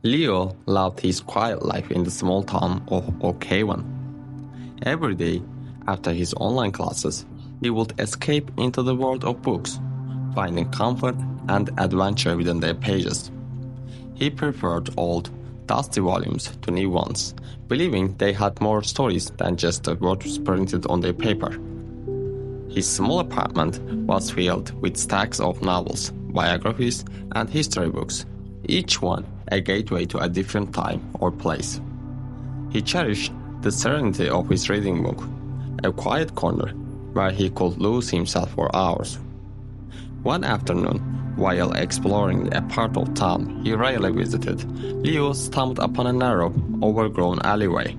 Leo loved his quiet life in the small town of Okewan. Every day, after his online classes, he would escape into the world of books, finding comfort and adventure within their pages. He preferred old, dusty volumes to new ones, believing they had more stories than just the words printed on their paper. His small apartment was filled with stacks of novels, biographies, and history books, each one a gateway to a different time or place. He cherished the serenity of his reading nook, a quiet corner where he could lose himself for hours. One afternoon, while exploring a part of town he rarely visited, Leo stumbled upon a narrow, overgrown alleyway.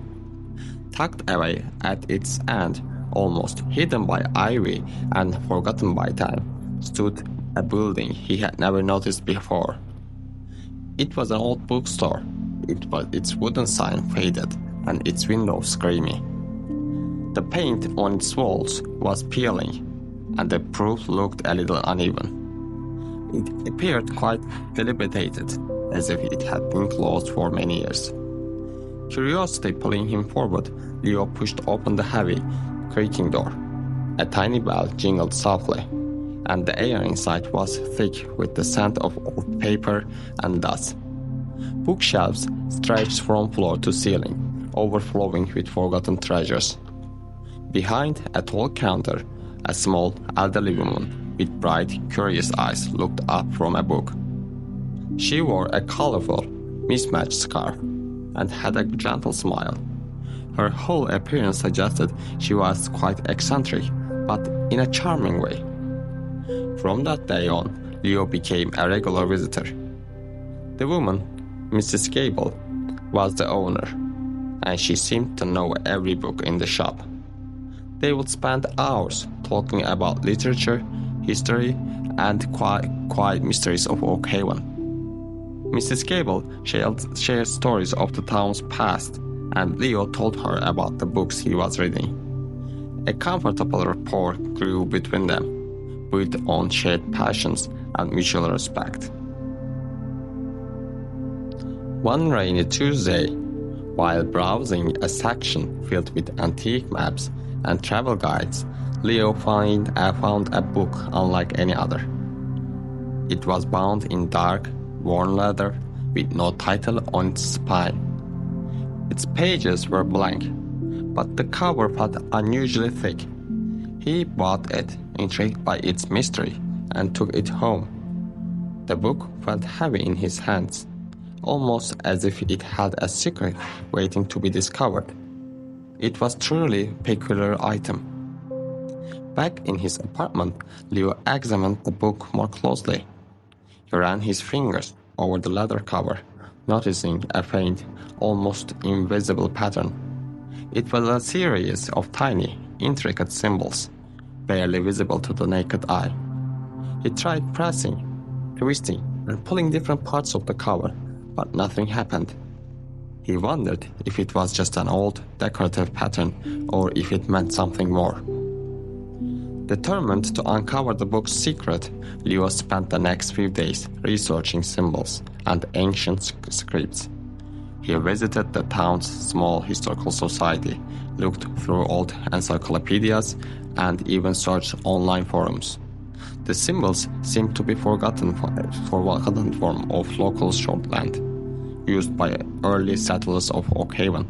Tucked away at its end, almost hidden by ivy and forgotten by time, stood a building he had never noticed before. It was an old bookstore, its wooden sign faded and its windows grimy. The paint on its walls was peeling, and the proof looked a little uneven. It appeared quite dilapidated, as if it had been closed for many years. Curiosity pulling him forward, Leo pushed open the heavy, creaking door. A tiny bell jingled softly, and the air inside was thick with the scent of old paper and dust. Bookshelves stretched from floor to ceiling, overflowing with forgotten treasures. Behind a tall counter, a small, elderly woman with bright, curious eyes looked up from a book. She wore a colorful, mismatched scarf and had a gentle smile. Her whole appearance suggested she was quite eccentric, but in a charming way. From that day on, Leo became a regular visitor. The woman, Mrs. Gable, was the owner, and she seemed to know every book in the shop. They would spend hours talking about literature, history, and quiet mysteries of Oakhaven. Mrs. Gable shared stories of the town's past, and Leo told her about the books he was reading. A comfortable rapport grew between them, built on shared passions and mutual respect. One rainy Tuesday, while browsing a section filled with antique maps and travel guides, Leo found a book unlike any other. It was bound in dark, worn leather with no title on its spine. Its pages were blank, but the cover felt unusually thick. He bought it, intrigued by its mystery, and took it home. The book felt heavy in his hands, almost as if it had a secret waiting to be discovered. It was truly a peculiar item. Back in his apartment, Leo examined the book more closely. He ran his fingers over the leather cover, noticing a faint, almost invisible pattern. It was a series of tiny, intricate symbols, barely visible to the naked eye. He tried pressing, twisting, and pulling different parts of the cover, but nothing happened. He wondered if it was just an old, decorative pattern or if it meant something more. Determined to uncover the book's secret, Leo spent the next few days researching symbols and ancient scripts. He visited the town's small historical society, looked through old encyclopedias, and even searched online forums. The symbols seemed to be forgotten form of local shorthand, used by early settlers of Oakhaven.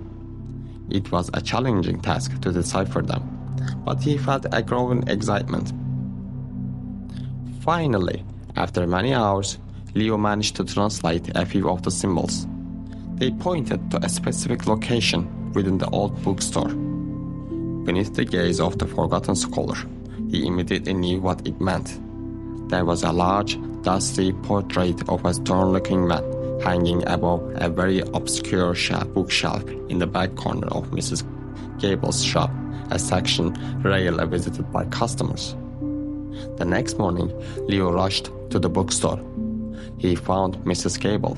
It was a challenging task to decipher them, but he felt a growing excitement. Finally, after many hours, Leo managed to translate a few of the symbols. They pointed to a specific location within the old bookstore. Beneath the gaze of the forgotten scholar, he immediately knew what it meant. There was a large, dusty portrait of a stern-looking man hanging above a very obscure bookshelf in the back corner of Mrs. Gable's shop, a section rarely visited by customers. The next morning, Leo rushed to the bookstore. He found Mrs. Gable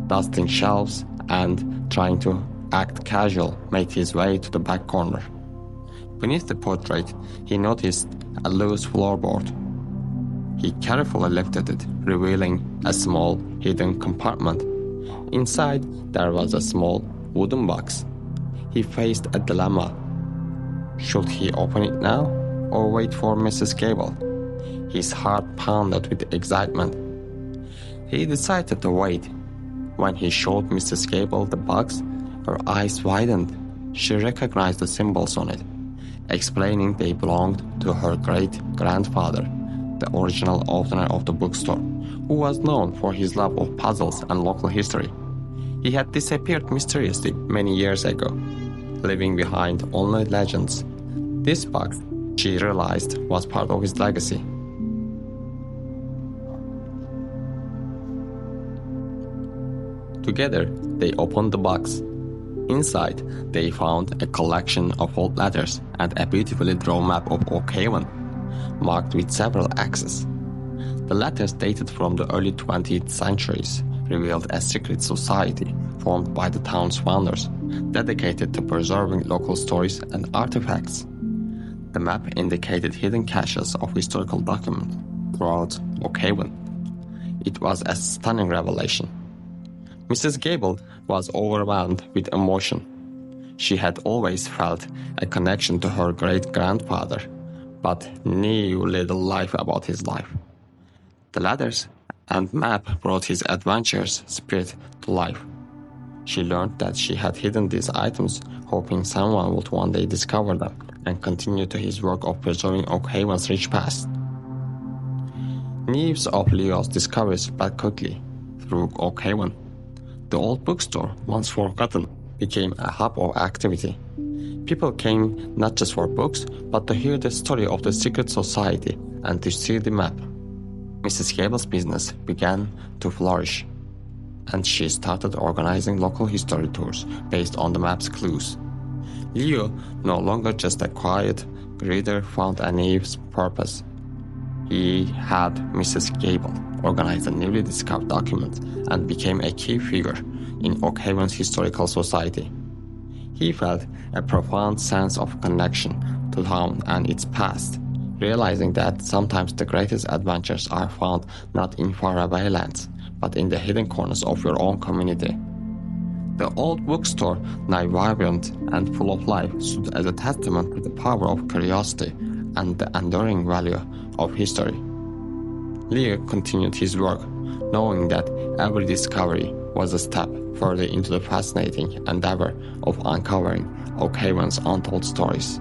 dusting shelves and, trying to act casual, made his way to the back corner. Beneath the portrait, he noticed a loose floorboard. He carefully lifted it, revealing a small, hidden compartment. Inside, there was a small wooden box. He faced a dilemma. Should he open it now or wait for Mrs. Gable? His heart pounded with excitement. He decided to wait. When he showed Mrs. Gable the box, her eyes widened. She recognized the symbols on it, explaining they belonged to her great-grandfather, the original owner of the bookstore, who was known for his love of puzzles and local history. He had disappeared mysteriously many years ago, leaving behind only legends. This box, she realized, was part of his legacy. Together, they opened the box. Inside, they found a collection of old letters and a beautifully drawn map of Oak Haven, marked with several X's. The letters dated from the early 20th centuries, revealed a secret society formed by the town's founders, dedicated to preserving local stories and artifacts. The map indicated hidden caches of historical documents throughout Oak Haven. It was a stunning revelation. Mrs. Gable was overwhelmed with emotion. She had always felt a connection to her great-grandfather, but knew little life about his life. The letters and map brought his adventurous spirit to life. She learned that she had hidden these items, hoping someone would one day discover them and continue to his work of preserving Oak Haven's rich past. News of Leo's discoveries spread quickly through Oak Haven. The old bookstore, once forgotten, became a hub of activity. People came not just for books, but to hear the story of the secret society and to see the map. Mrs. Gable's business began to flourish, and she started organizing local history tours based on the map's clues. Leo, no longer just a quiet reader, found a new purpose. He had Mrs. Gable organize the newly discovered document and became a key figure in Oak Haven's historical society. He felt a profound sense of connection to town and its past, realizing that sometimes the greatest adventures are found not in faraway lands, but in the hidden corners of your own community. The old bookstore, now vibrant and full of life, stood as a testament to the power of curiosity and the enduring value of history. Leo continued his work, knowing that every discovery was a step further into the fascinating endeavor of uncovering Oak Haven's untold stories.